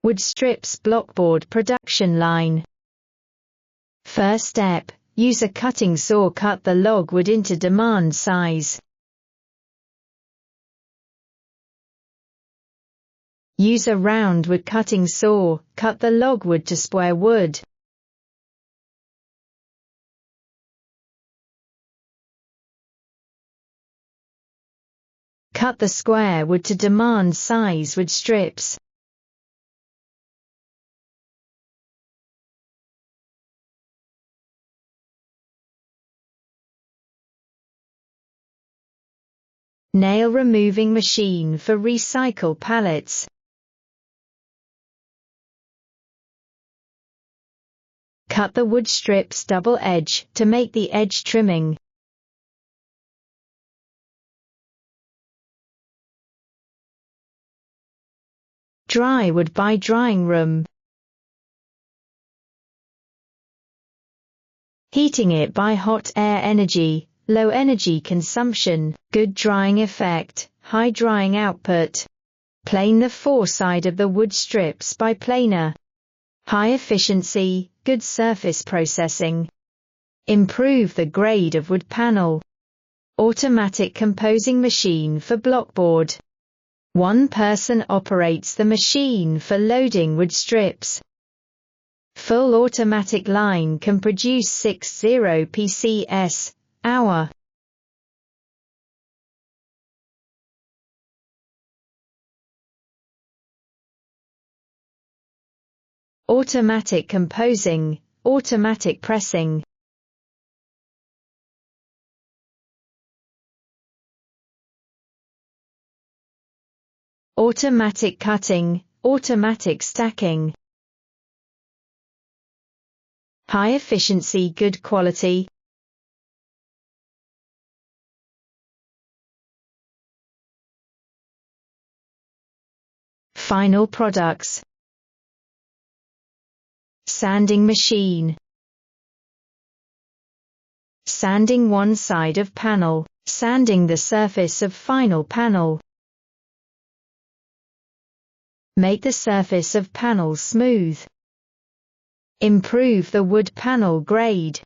Wood strips Blockboard production line. First step, use a cutting saw. Cut the logwood into demand size. Use a round wood cutting saw. Cut the logwood to square wood. Cut the square wood to demand size wood strips. Nail removing machine for recycle pallets. Cut the wood strips double edge to make the edge trimming. Dry wood by drying room. Heating it by hot air energy, low energy consumption, good drying effect, high drying output. Plane the foreside of the wood strips by planer. High efficiency, good surface processing. Improve the grade of wood panel. Automatic composing machine for Blockboard. One person operates the machine for loading wood strips. Full automatic line can produce 60 pcs hour. Automatic composing, automatic pressing. Automatic cutting, automatic stacking. High efficiency, good quality. Final products. Sanding machine. Sanding one side of panel, sanding the surface of final panel. Make the surface of panel smooth. Improve the wood panel grade.